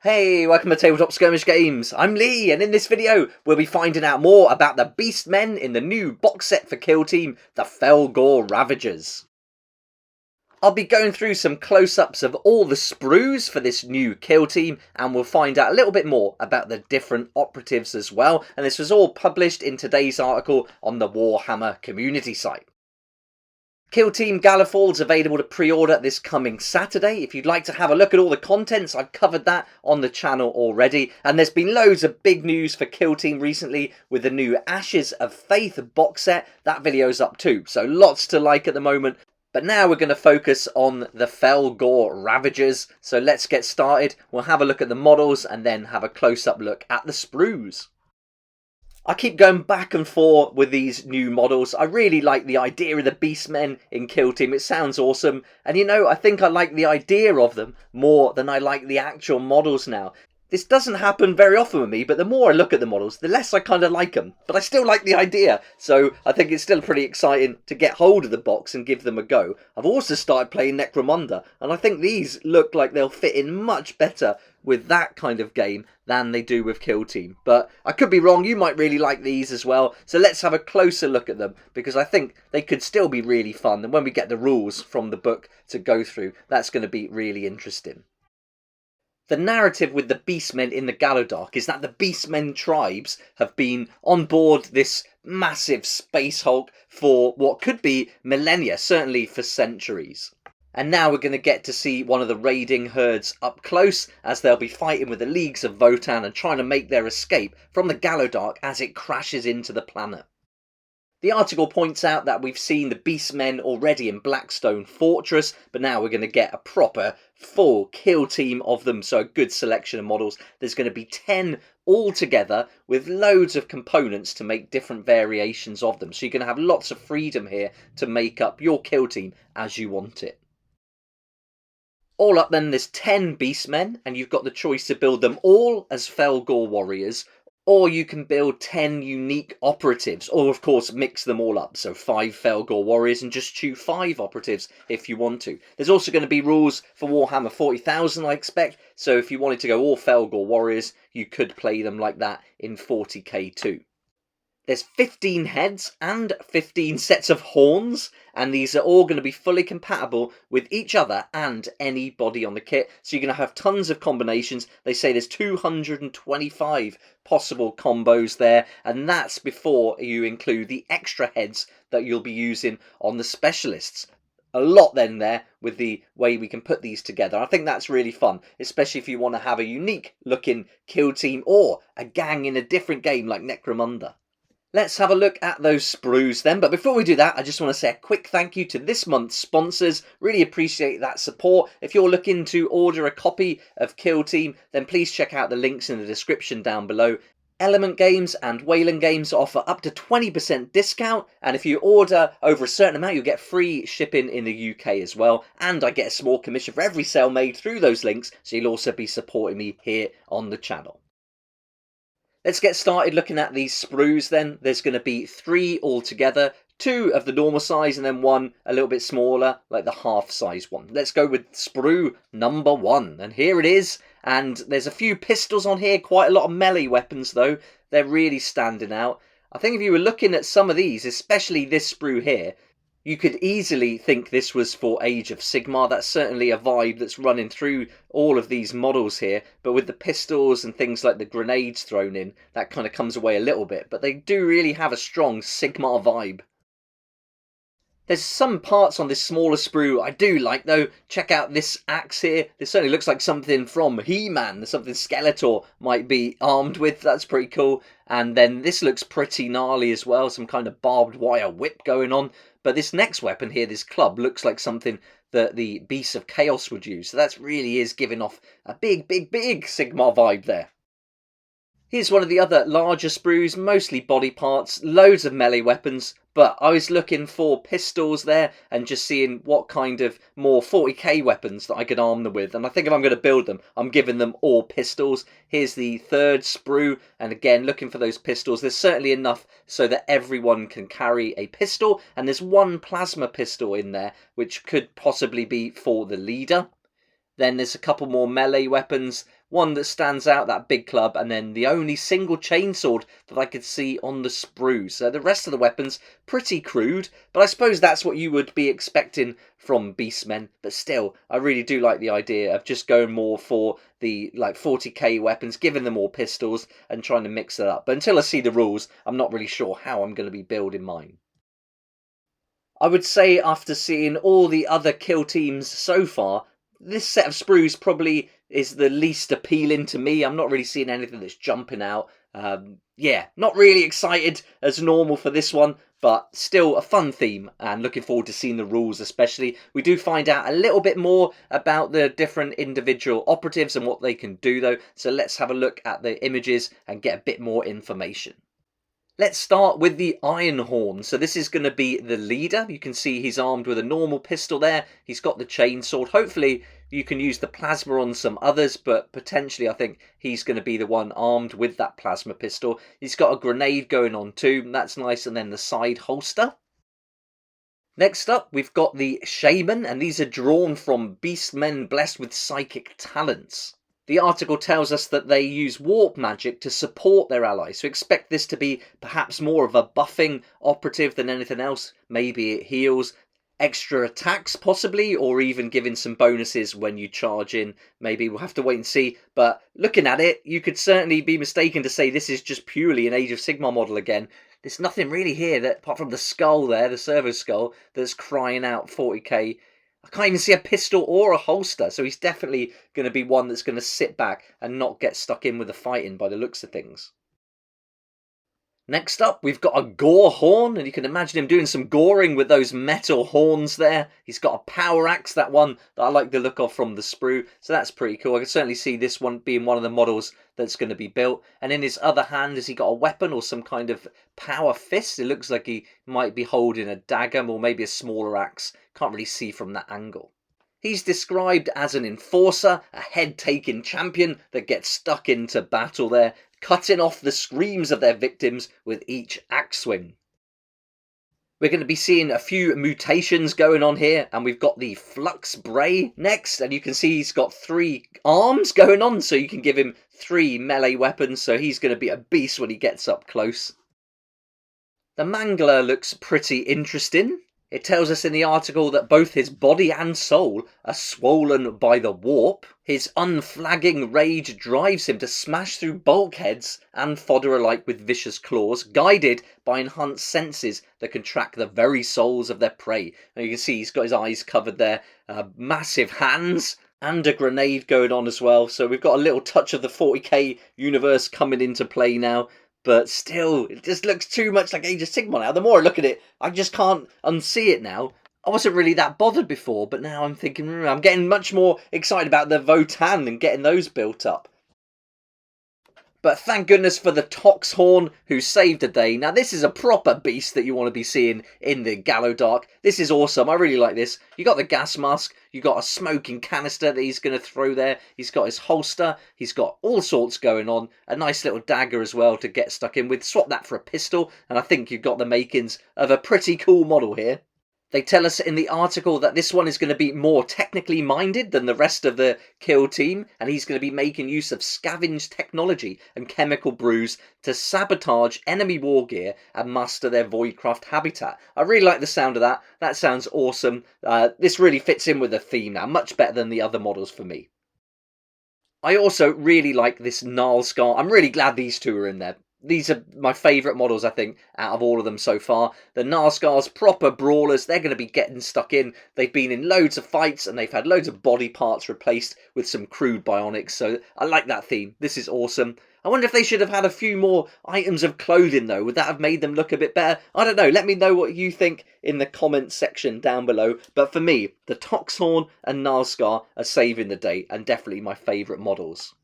Hey, welcome to Tabletop Skirmish Games. I'm Lee, and in this video, we'll be finding out more about the Beastmen in the new box set for Kill Team, the Felgor Ravagers. I'll be going through some close-ups of all the sprues for this new Kill Team, and we'll find out a little bit more about the different operatives as well, and this was all published in today's article on the Warhammer community site. Kill Team Gallowfall is available to pre-order this coming Saturday. If you'd like to have a look at all the contents, I've covered that on the channel already. And there's been loads of big news for Kill Team recently with the new Ashes of Faith box set. That video's up too, so lots to like at the moment. But now we're going to focus on the Felgor Ravagers. So let's get started. We'll have a look at the models and then have a close-up look at the sprues. I keep going back and forth with these new models. I really like the idea of the Beastmen in Kill Team. It sounds awesome. And you know, I think I like the idea of them more than I like the actual models now. This doesn't happen very often with me, but the more I look at the models, the less I kind of like them. But I still like the idea, so I think it's still pretty exciting to get hold of the box and give them a go. I've also started playing Necromunda, and I think these look like they'll fit in much better with that kind of game than they do with Kill Team. But I could be wrong, you might really like these as well. So let's have a closer look at them, because I think they could still be really fun. And when we get the rules from the book to go through, that's going to be really interesting. The narrative with the Beastmen in the Gallowdark is that the Beastmen tribes have been on board this massive space hulk for what could be millennia, certainly for centuries. And now we're going to get to see one of the raiding herds up close as they'll be fighting with the leagues of Votan and trying to make their escape from the Gallowdark as it crashes into the planet. The article points out that we've seen the Beastmen already in Blackstone Fortress, but now we're going to get a proper full kill team of them, so a good selection of models. There's going to be 10 altogether with loads of components to make different variations of them, so you're going to have lots of freedom here to make up your kill team as you want it. All up then, there's 10 Beastmen, and you've got the choice to build them all as Felgor warriors, or you can build 10 unique operatives, or of course mix them all up, so 5 Felgor warriors and just choose 5 operatives if you want to. There's also going to be rules for Warhammer 40,000 I expect, so if you wanted to go all Felgor warriors, you could play them like that in 40k too. There's 15 heads and 15 sets of horns, and these are all going to be fully compatible with each other and any body on the kit. So you're going to have tons of combinations. They say there's 225 possible combos there, and that's before you include the extra heads that you'll be using on the specialists. A lot then there with the way we can put these together. I think that's really fun, especially if you want to have a unique looking kill team or a gang in a different game like Necromunda. Let's have a look at those sprues then, but before we do that, I just want to say a quick thank you to this month's sponsors. Really appreciate that support. If you're looking to order a copy of Kill Team, then please check out the links in the description down below. Element Games and Wayland Games offer up to 20% discount, and if you order over a certain amount, you'll get free shipping in the UK as well, and I get a small commission for every sale made through those links, so you'll also be supporting me here on the channel. Let's get started looking at these sprues then. There's going to be 3 altogether, 2 of the normal size and then 1 a little bit smaller, like the half size one. Let's go with sprue number 1, and here it is. And there's a few pistols on here, quite a lot of melee weapons though. They're really standing out. I think if you were looking at some of these, especially this sprue here, you could easily think this was for Age of Sigmar. That's certainly a vibe that's running through all of these models here. But with the pistols and things like the grenades thrown in, that kind of comes away a little bit. But they do really have a strong Sigmar vibe. There's some parts on this smaller sprue I do like though. Check out this axe here. This certainly looks like something from He-Man, something Skeletor might be armed with. That's pretty cool. And then this looks pretty gnarly as well, some kind of barbed wire whip going on. But this next weapon here, this club, looks like something that the Beasts of Chaos would use. So that really is giving off a big Sigmar vibe there. Here's one of the other larger sprues, mostly body parts, loads of melee weapons, but I was looking for pistols there and just seeing what kind of more 40k weapons that I could arm them with, and I think if I'm going to build them, I'm giving them all pistols. Here's the third sprue, and again, looking for those pistols. There's certainly enough so that everyone can carry a pistol, and there's 1 plasma pistol in there, which could possibly be for the leader. Then there's a couple more melee weapons one that stands out, that big club, and then the only single chainsword that I could see on the sprues. So the rest of the weapons, pretty crude, but I suppose that's what you would be expecting from Beastmen. But still, I really do like the idea of just going more for the 40k weapons, giving them more pistols and trying to mix it up. But until I see the rules, I'm not really sure how I'm going to be building mine. I would say after seeing all the other kill teams so far, this set of sprues probably is the least appealing to me. I'm not really seeing anything that's jumping out. Yeah, not really excited as normal for this one, but still a fun theme and looking forward to seeing the rules especially. We do find out a little bit more about the different individual operatives and what they can do though, so let's have a look at the images and get a bit more information. Let's start with the Iron Horn. So this is going to be the leader. You can see he's armed with a normal pistol there. He's got the chainsword. Hopefully you can use the plasma on some others, but potentially I think he's going to be the one armed with that plasma pistol. He's got a grenade going on too. That's nice. And then the side holster. Next up, we've got the Shaman, and these are drawn from Beastmen blessed with psychic talents. The article tells us that they use warp magic to support their allies, so expect this to be perhaps more of a buffing operative than anything else. Maybe it heals, extra attacks possibly, or even giving some bonuses when you charge in. Maybe we'll have to wait and see, but looking at it, you could certainly be mistaken to say this is just purely an Age of Sigmar model again. There's nothing really here that, apart from the skull there, the servo skull, that's crying out 40k. I can't even see a pistol or a holster, so he's definitely going to be one that's going to sit back and not get stuck in with the fighting by the looks of things. Next up, we've got a gore horn, and you can imagine him doing some goring with those metal horns there. He's got a power axe, that one that I like the look of from the sprue, so that's pretty cool. I can certainly see this one being one of the models that's going to be built. And in his other hand, has he got a weapon or some kind of power fist? It looks like he might be holding a dagger or maybe a smaller axe. Can't really see from that angle. He's described as an enforcer, a head-taking champion that gets stuck into battle there, cutting off the screams of their victims with each axe swing. We're going to be seeing a few mutations going on here, and we've got the Flux Bray next, and you can see he's got 3 arms going on, so you can give him 3 melee weapons, so he's going to be a beast when he gets up close. The Mangler looks pretty interesting. It tells us in the article that both his body and soul are swollen by the warp. His unflagging rage drives him to smash through bulkheads and fodder alike with vicious claws, guided by enhanced senses that can track the very souls of their prey. And you can see he's got his eyes covered there, massive hands, and a grenade going on as well. So we've got a little touch of the 40k universe coming into play now. But still, it just looks too much like Age of Sigmar now. The more I look at it, I just can't unsee it now. I wasn't really that bothered before, but now I'm thinking, I'm getting much more excited about the Votan and getting those built up. But thank goodness for the Toxhorn, who saved the day. Now, this is a proper beast that you want to be seeing in the Gallodark. This is awesome. I really like this. You got the gas mask. You got a smoking canister that he's going to throw there. He's got his holster. He's got all sorts going on. A nice little dagger as well to get stuck in with. Swap that for a pistol. And I think you've got the makings of a pretty cool model here. They tell us in the article that this one is going to be more technically minded than the rest of the kill team, and he's going to be making use of scavenged technology and chemical brews to sabotage enemy war gear and master their Voidcraft habitat. I really like the sound of that. That sounds awesome. This really fits in with the theme now, much better than the other models for me. I also really like this Gnarlscar. I'm really glad these two are in there. These are my favourite models, I think, out of all of them so far. The Gnarlscars, proper brawlers, they're going to be getting stuck in. They've been in loads of fights and they've had loads of body parts replaced with some crude bionics. So I like that theme. This is awesome. I wonder if they should have had a few more items of clothing though. Would that have made them look a bit better? I don't know. Let me know what you think in the comments section down below. But for me, the Toxhorn and Gnarlscar are saving the day and definitely my favourite models.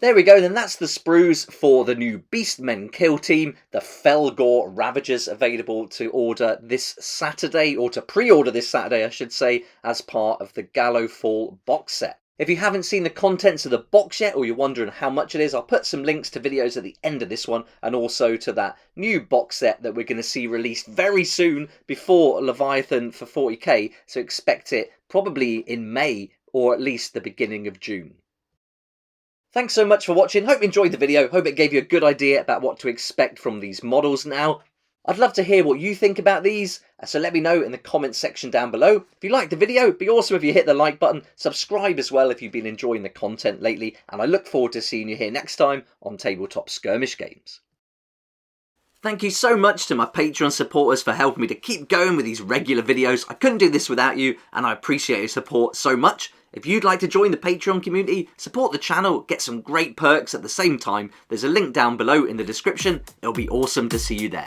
There we go, then that's the sprues for the new Beastmen kill team, the Felgor Ravagers, available to order this Saturday, or to pre-order this Saturday I should say, as part of the Gallowfall box set. If you haven't seen the contents of the box yet, or you're wondering how much it is, I'll put some links to videos at the end of this one, and also to that new box set that we're going to see released very soon before Leviathan for 40k, so expect it probably in May, or at least the beginning of June. Thanks so much for watching, hope you enjoyed the video, hope it gave you a good idea about what to expect from these models now. I'd love to hear what you think about these, so let me know in the comments section down below. If you liked the video, it'd be awesome if you hit the like button, subscribe as well if you've been enjoying the content lately, and I look forward to seeing you here next time on Tabletop Skirmish Games. Thank you so much to my Patreon supporters for helping me to keep going with these regular videos. I couldn't do this without you, and I appreciate your support so much. If you'd like to join the Patreon community, support the channel, get some great perks at the same time, there's a link down below in the description. It'll be awesome to see you there.